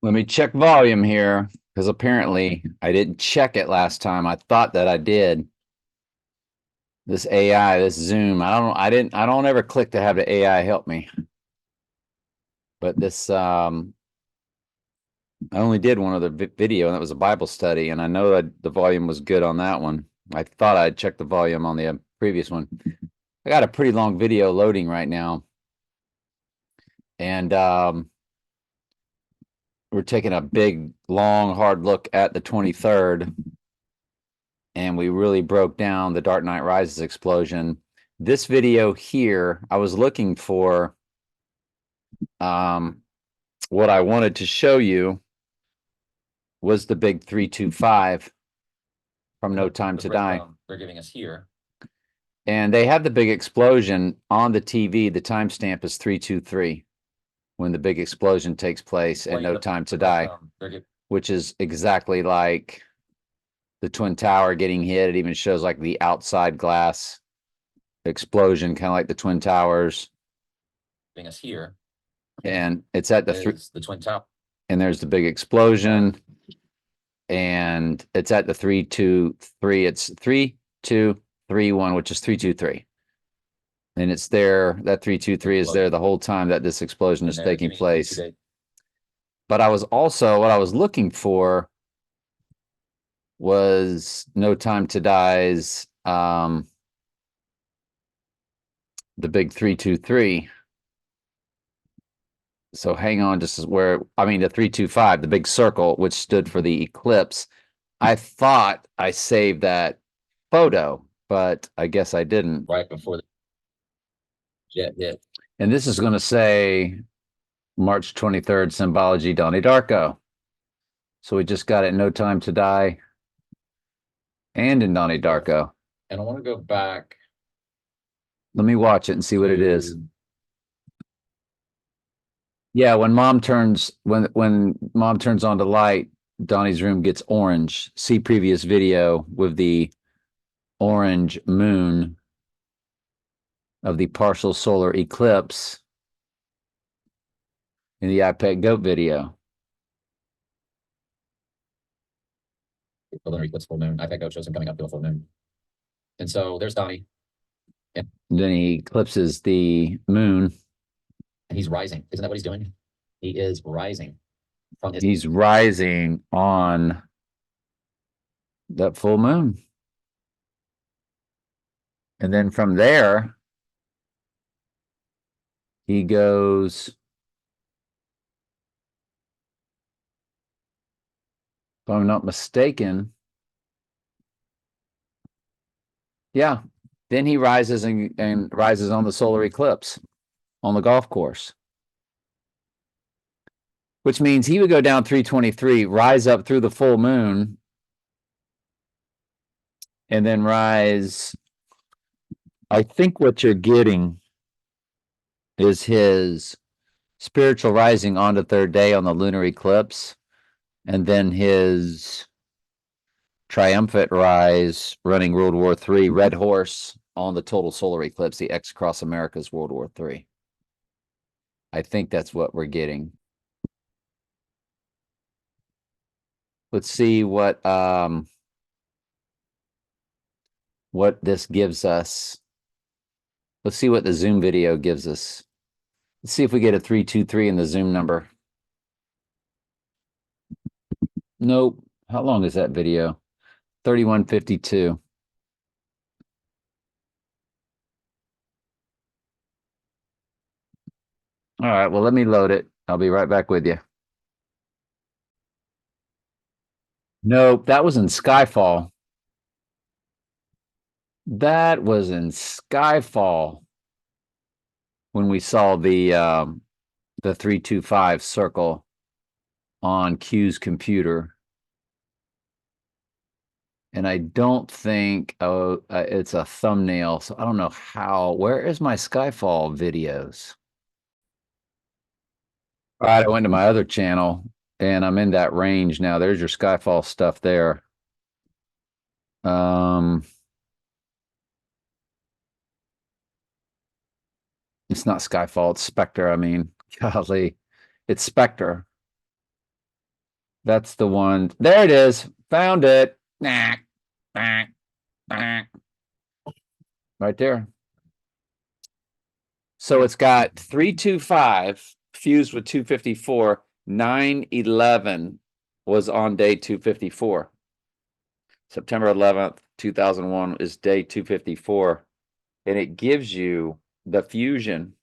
Let me check volume here because apparently I didn't check it last time. I thought that I did. This AI, this Zoom, I don't ever click to have the AI help me. But this I only did one other video and that was a Bible study, and I know that the volume was good on that one. I thought I'd check the volume on the previous one. I got a pretty long video loading right now. And we're taking a big, long, hard look at the 23rd. And we really broke down the Dark Knight Rises explosion. This video here, I was looking for what I wanted to show you was the big 325 from No Time to Die. They're giving us here. And they have the big explosion on the TV. The timestamp is 323 when the big explosion takes place and No Time to Die, which is exactly like the Twin Tower getting hit. It even shows like the outside glass explosion, kind of like the Twin Towers. Giving us here. And it's at the Twin Tower. And there's the big explosion. And it's at the 323. It's 3231, which is 323. And it's there, that 323 is there the whole time that this explosion is taking place. But I was also, what I was looking for was No Time to Die's the big 323. So hang on, just where, I mean, the 325, the big circle, which stood for the eclipse. I thought I saved that photo, but I guess I didn't. Right before the jet hit. And this is going to say March 23rd, Symbology, Donnie Darko. So we just got it, No Time to Die and in Donnie Darko. And I want to go back. Let me watch it and see what it is. Yeah, when mom turns on the light, Donnie's room gets orange. See previous video with the orange moon of the partial solar eclipse in the iPad Goat video. The lunar eclipse full moon. iPad Goat shows him coming up to a full moon. And so there's Donnie. And then he eclipses the moon. And he's rising. Isn't that what he's doing? He is rising. He's rising on that full moon. And then from there, he goes, if I'm not mistaken, yeah, then he rises and rises on the solar eclipse on the golf course, which means he would go down 323, rise up through the full moon, and then rise. I think what you're getting is his spiritual rising on the third day on the lunar eclipse, and then his triumphant rise running World War III, Red Horse on the total solar eclipse, the X across America's World War III. I think that's what we're getting. Let's see what this gives us. Let's see what the Zoom video gives us. Let's see if we get a 323 in the Zoom number. Nope. How long is that video? 3152. All right, well, let me load it. I'll be right back with you. Nope, that was in Skyfall. That was in Skyfall when we saw the 325 circle on Q's computer. And I don't think it's a thumbnail, so I don't know how. Where is my Skyfall videos? All right, I went to my other channel and I'm in that range now. There's your Skyfall stuff there. It's not Skyfall, it's Spectre. I mean, golly, it's Spectre. That's the one. There it is. Found it. Nah, nah, nah. Right there. So it's got 325 fused with 254. 9/11 was on day 254. September 11th, 2001 is day 254. And it gives you the fusion.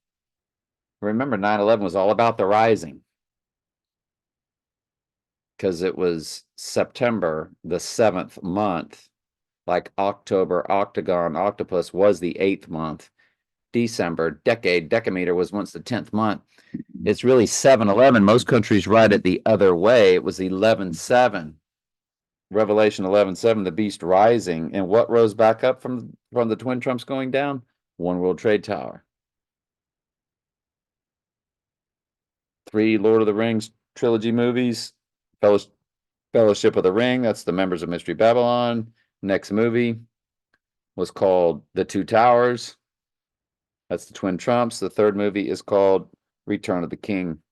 Remember, 9/11 was all about the rising because it was September, the 7th month, like October, octagon, octopus was the 8th month. December, decameter was once the 10th month. It's really 7/11. Most countries write it the other way. It was 11/7. Revelation 11/7, the beast rising. And what rose back up from the twin trumps going down? One World Trade Tower. 3 Lord of the Rings trilogy movies. Fellowship of the Ring, that's the members of Mystery Babylon. Next movie was called The Two Towers. That's the Twin Trumps. The third movie is called Return of the King.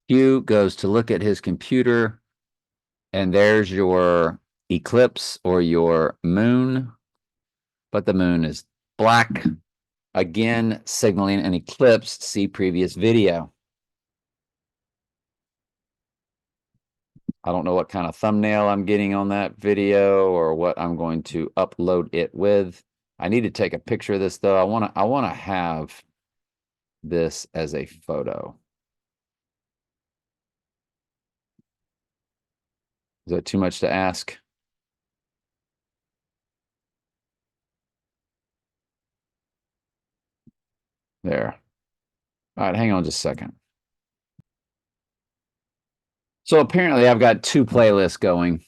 Hugh goes to look at his computer, and there's your eclipse or your moon, but the moon is black. Again, signaling an eclipse. See previous video. I don't know what kind of thumbnail I'm getting on that video or what I'm going to upload it with. I need to take a picture of this though. I want to have this as a photo. Is that too much to ask? There. All right, hang on just a second. So apparently I've got 2 playlists going.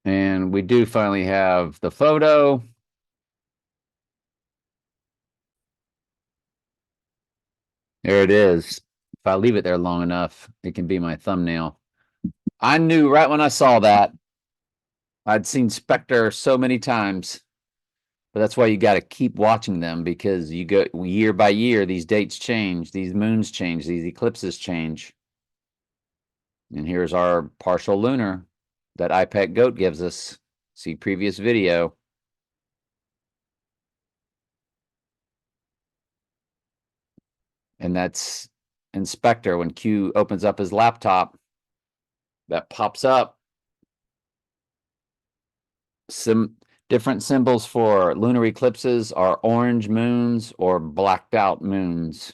And we do finally have the photo. There it is. If I leave it there long enough, it can be my thumbnail. I knew right when I saw that. I'd seen Spectre so many times. But that's why you got to keep watching them because you go year by year, these dates change, these moons change, these eclipses change. And here's our partial lunar that IPEC Goat gives us. See previous video. And that's Inspector when Q opens up his laptop. That pops up. Different symbols for lunar eclipses are orange moons or blacked out moons.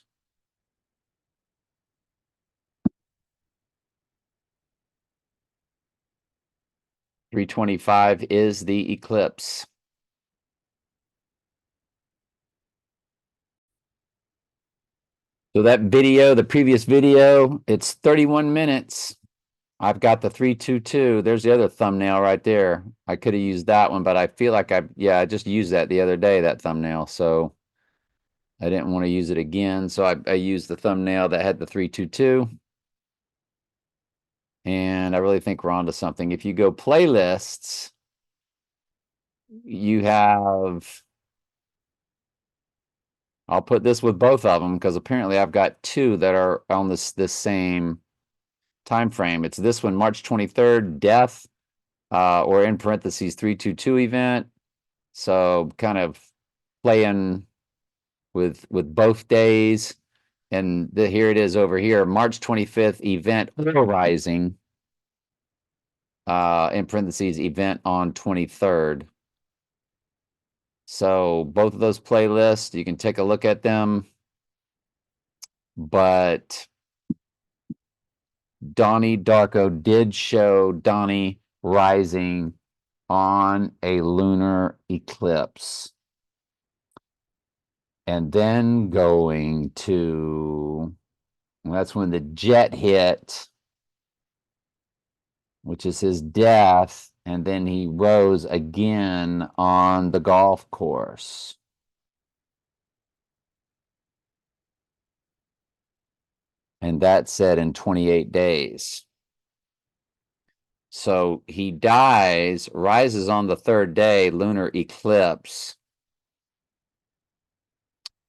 .325 is the eclipse. So that video, the previous video, it's 31 minutes. I've got the 322. There's the other thumbnail right there. I could have used that one, but I feel like I just used that the other day, that thumbnail. So I didn't want to use it again. So I used the thumbnail that had the 322. And I really think we're onto something. If you go playlists, you have, I'll put this with both of them because apparently I've got 2 that are on this same time frame. It's this one, March 23rd, death, or in parentheses 322 event. So kind of playing with both days. And here it is over here, March 25th event rising, in parentheses event on 23rd. So both of those playlists, you can take a look at them. But Donnie Darko did show Donnie rising on a lunar eclipse. And then going to, well, that's when the jet hit, which is his death. And then he rose again on the golf course. And that said in 28 days. So he dies, rises on the 3rd day, lunar eclipse.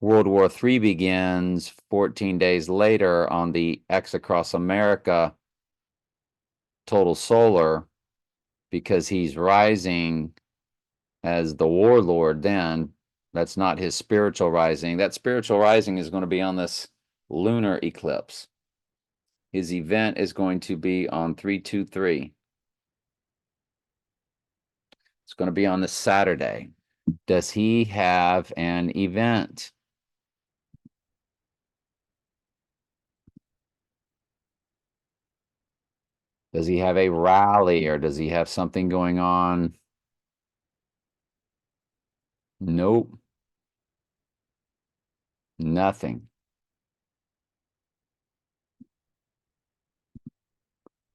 World War III begins 14 days later on the X across America total solar, because he's rising as the warlord then. That's not his spiritual rising. That spiritual rising is going to be on this lunar eclipse. His event is going to be on 323. It's going to be on this Saturday. Does he have an event? Does he have a rally, or does he have something going on? Nope. Nothing.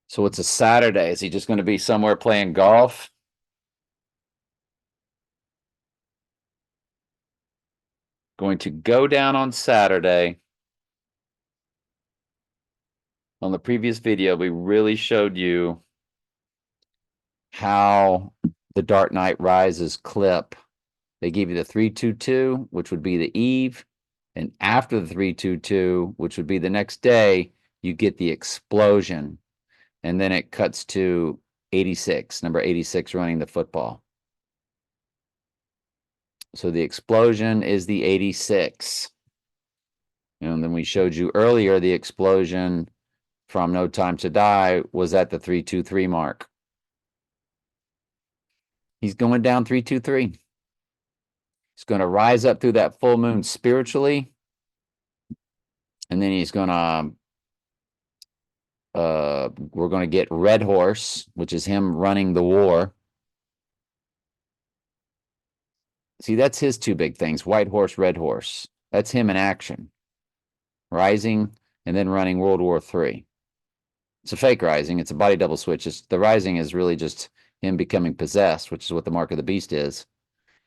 So it's a Saturday. Is he just going to be somewhere playing golf? Going to go down on Saturday. On the previous video, we really showed you how the Dark Knight Rises clip. They give you the 322, which would be the eve. And after the 322, which would be the next day, you get the explosion. And then it cuts to 86, number 86 running the football. So the explosion is the 86. And then we showed you earlier the explosion from No Time to Die was at the 323 mark. He's going down 323. He's going to rise up through that full moon spiritually. And then he's going to we're going to get Red Horse, which is him running the war. See, that's his two big things, White Horse, Red Horse. That's him in action, rising and then running World War III. It's a fake rising. It's a body double switch. The rising is really just him becoming possessed, which is what the Mark of the Beast is.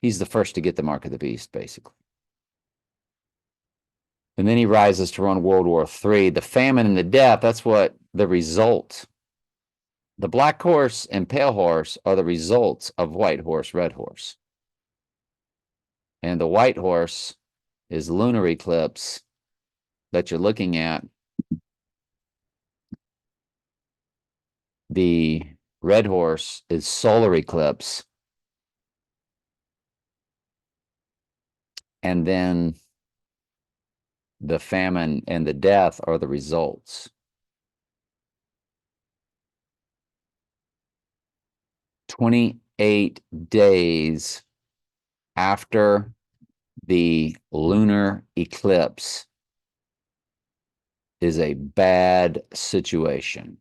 He's the first to get the Mark of the Beast, basically. And then he rises to run World War III. The famine and the death, that's what the result. The Black Horse and Pale Horse are the results of White Horse, Red Horse. And the White Horse is lunar eclipse that you're looking at. The Red Horse is solar eclipse. And then the famine and the death are the results. 28 days after the lunar eclipse is a bad situation,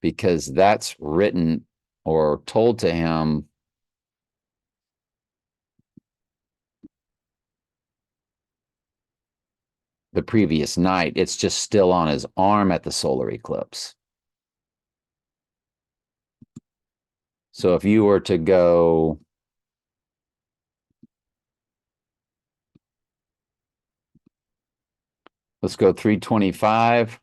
because that's written or told to him the previous night. It's just still on his arm at the solar eclipse. So if you were to go let's go 325,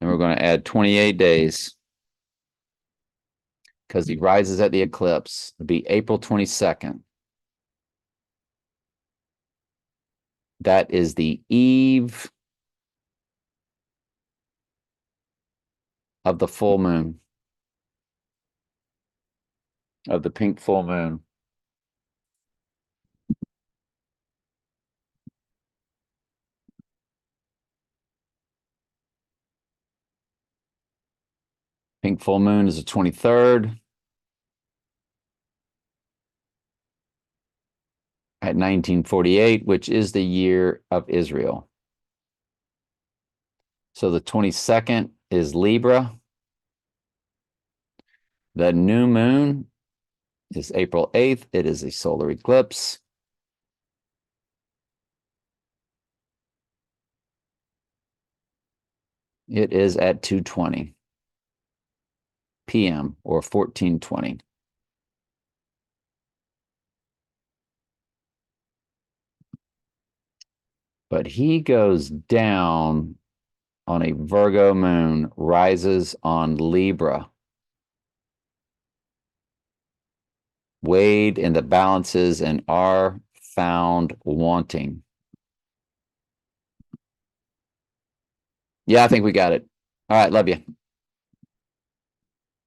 and we're going to add 28 days because he rises at the eclipse. It'll be April 22nd. That is the eve of the full moon, of the pink full moon. Pink full moon is the 23rd at 1948, which is the year of Israel. So the 22nd is Libra. The new moon is April 8th. It is a solar eclipse. It is at 2:20 p.m. or 14:20. But he goes down on a Virgo moon, rises on Libra. weighed in the balances and are found wanting. Yeah, I think we got it. All right, love you.